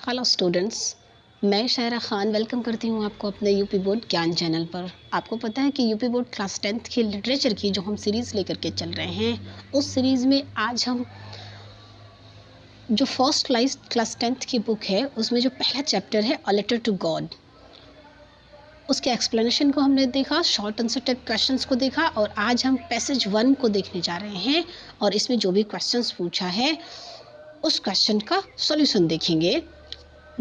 Hello students, मैं शायरा Khan welcome करती हूँ आपको अपने यूपी बोर्ड ज्ञान चैनल पर। आपको पता है कि यूपी बोर्ड क्लास 10th की लिटरेचर की जो हम सीरीज़ लेकर के चल रहे हैं, उस सीरीज़ में आज हम जो फर्स्ट क्लास 10th की बुक है उसमें जो पहला चैप्टर है अ लेटर टू गॉड, उसके एक्सप्लेनेशन को हमने देखा, शॉर्ट आंसर टाइप क्वेश्चंस को देखा और आज हम पैसेज 1 को देखने जा रहे हैं और इसमें जो भी क्वेश्चंस पूछा है उस क्वेश्चन का सॉल्यूशन देखेंगे।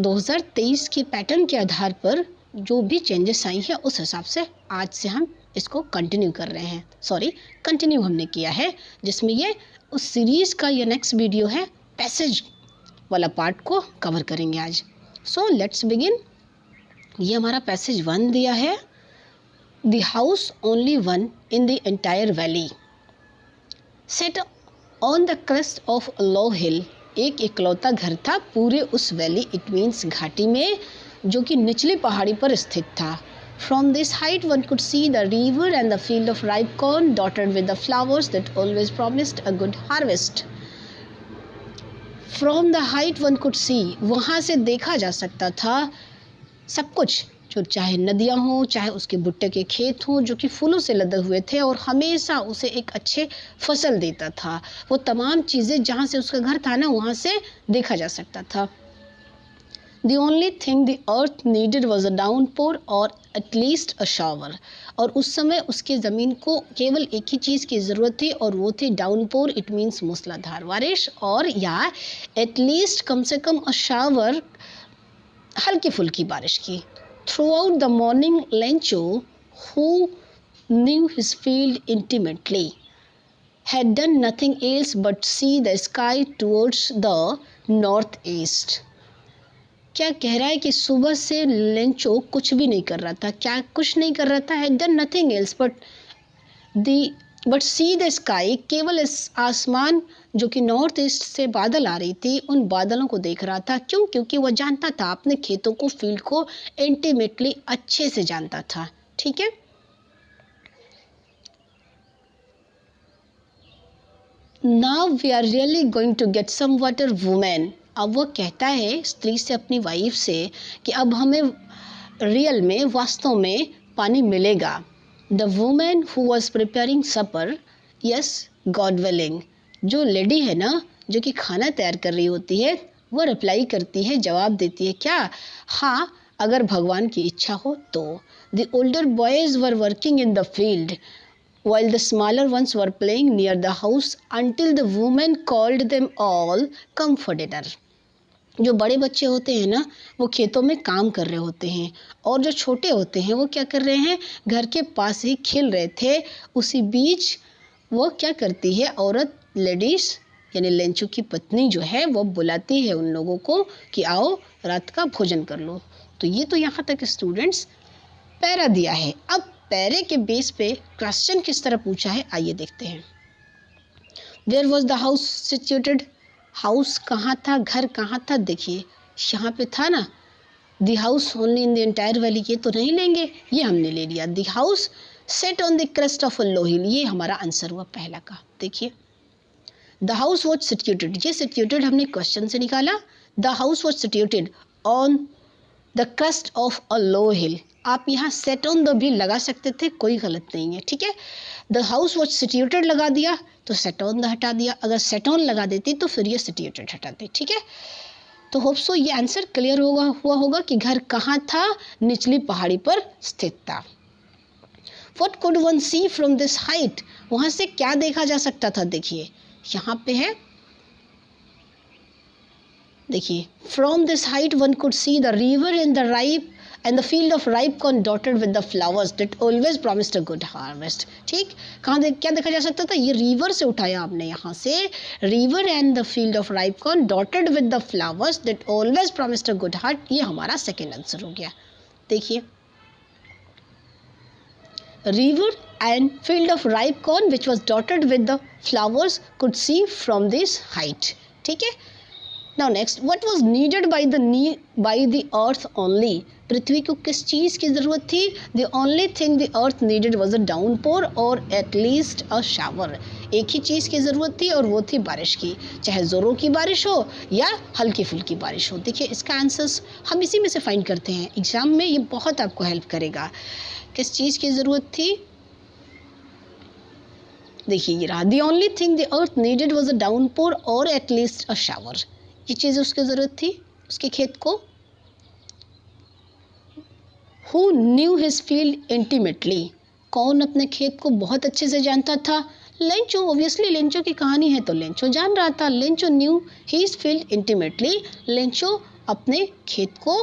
2023 के पैटर्न के आधार पर जो भी चेंजेस आई हैं उस हिसाब से आज से हम इसको कंटिन्यू कर रहे हैं। कंटिन्यू हमने किया है, जिसमें ये उस सीरीज़ का ये नेक्स्ट वीडियो है, पैसेज वाला पार्ट को कवर करेंगे आज। So let's begin. ये हमारा पैसेज 1 दिया है। The house only one in the entire valley set on the crest of a low hill. एक इकलौता घर था पूरे उस वैली, इट मीन्स घाटी में, जो कि निचली पहाड़ी पर स्थित था। From this height one could see the river and the field of ripe corn dotted with the flowers that always promised a good harvest. From the height one could see, वहाँ से देखा जा सकता था सब कुछ, जो चाहे नदियाँ हों, चाहे उसके भुट्टे के खेत हों जो कि फूलों से लदे हुए थे और हमेशा उसे एक अच्छे फसल देता था। वो तमाम चीज़ें जहाँ से उसका घर था ना, वहाँ से देखा जा सकता था। The only thing the earth needed was a downpour or at least a shower। और उस समय उसके ज़मीन को केवल एक ही चीज़ की ज़रूरत थी और वो थी डाउनपोर, इट मीन्स मूसलाधार बारिश, और या एटलीस्ट कम से कम अ शावर, हल्की फुल्की बारिश की। Throughout the morning, Lencho, who knew his field intimately, had done nothing else but see the sky towards the northeast। क्या कह रहा है कि सुबह से लेंचो कुछ भी नहीं कर रहा था। क्या कुछ नहीं कर रहा था? had done nothing else but see the sky, केवल इस आसमान जो कि नॉर्थ ईस्ट से बादल आ रही थी, उन बादलों को देख रहा था। क्यों? क्योंकि वह जानता था अपने खेतों को, फील्ड को इंटीमेटली अच्छे से जानता था। ठीक है। Now we are really going to get some water women. अब वो कहता है स्त्री से, अपनी वाइफ से, कि अब हमें रियल में, वास्तव में पानी मिलेगा। The women who was preparing supper, yes God willing. जो लेडी है ना, जो कि खाना तैयार कर रही होती है, वो रिप्लाई करती है, जवाब देती है क्या? हाँ, अगर भगवान की इच्छा हो तो। The older boys were working in the field while the smaller ones were playing near the house until the woman called them all come for dinner। जो बड़े बच्चे होते हैं ना, वो खेतों में काम कर रहे होते हैं और जो छोटे होते हैं वो क्या कर रहे हैं? घर के पास ही खेल रहे थे। उसी बीच वो क्या करती है औरत, लेडीज यानी लेंचू की पत्नी जो है, वो बुलाती है उन लोगों को कि आओ रात का भोजन कर लो। तो ये तो यहाँ तक स्टूडेंट्स पैरा दिया है। अब पैरे के बेस पे क्वेश्चन किस तरह पूछा है, आइए देखते हैं। Where was the house situated. House कहाँ था, घर कहाँ था? देखिए यहाँ पे था ना, the house only in the entire valley. ये तो नहीं लेंगे, ये हमने ले लिया। The house set on the crest of a low hill, ये हमारा आंसर हुआ पहला का। देखिए द हाउस वॉज सिचुएटेड, ये सिचुएटेड हमने क्वेश्चन से निकाला। The house was situated on the crest of a low hill. आप यहाँ सेट ऑन द भी लगा सकते थे, कोई गलत नहीं है। ठीक है। द हाउस वॉज सिचुएटेड लगा दिया तो सेट ऑन द हटा दिया। अगर सेट ऑन लगा देती तो फिर ये सिचुएटेड हटाते। ठीक है। तो होप सो ये आंसर क्लियर हुआ होगा कि घर कहाँ था? निचली पहाड़ी पर स्थित था। What could one see from this height? वहाँ से क्या देखा जा सकता था? देखिए यहाँ पे है, देखिए from this height one could see the river and the field of ripe corn dotted with the flowers that always promised a good harvest। ठीक, क्या देखा जा सकता था? ये रिवर से उठाया आपने यहाँ से, river and the field of ripe corn dotted with the flowers that always promised a good heart. ये हमारा सेकेंड आंसर हो गया। देखिए river and field of ripe corn which was dotted with the flowers could see from this height। ठीक है। Now next, what was needed by the earth only? पृथ्वी को किस चीज़ की ज़रूरत थी? The only thing the earth needed was a downpour or at least a shower। एक ही चीज़ की ज़रूरत थी और वो थी बारिश की, चाहे ज़ोरों की बारिश हो या हल्की फुल्की बारिश हो। देखिए इसका आंसर्स हम इसी में से फाइंड करते हैं। एग्ज़ाम में ये बहुत आपको हेल्प करेगा। किस चीज़ की ज़रूरत थी? देखिए ये रहा, the only thing the earth needed was a downpour और एटलीस्ट अ शावर। ये चीज़ उसकी ज़रूरत थी उसके खेत को। Who knew his field intimately, कौन अपने खेत को बहुत अच्छे से जानता था? लेंचो। ऑब्वियसली लेंचो की कहानी है तो लेंचो जान रहा था। Lencho new his field intimately, Lencho अपने खेत को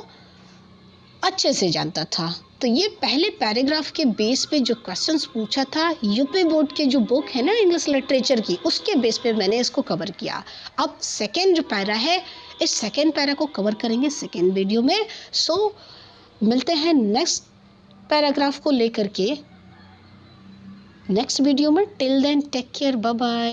अच्छे से जानता था। तो ये पहले पैराग्राफ के बेस पे जो क्वेश्चंस पूछा था, यूपी बोर्ड के जो बुक है ना इंग्लिश लिटरेचर की, उसके बेस पे मैंने इसको कवर किया। अब सेकेंड जो पैरा है, इस सेकेंड पैरा को कवर करेंगे सेकेंड वीडियो में। सो मिलते हैं नेक्स्ट पैराग्राफ को लेकर के नेक्स्ट वीडियो में। Till then take care, bye bye.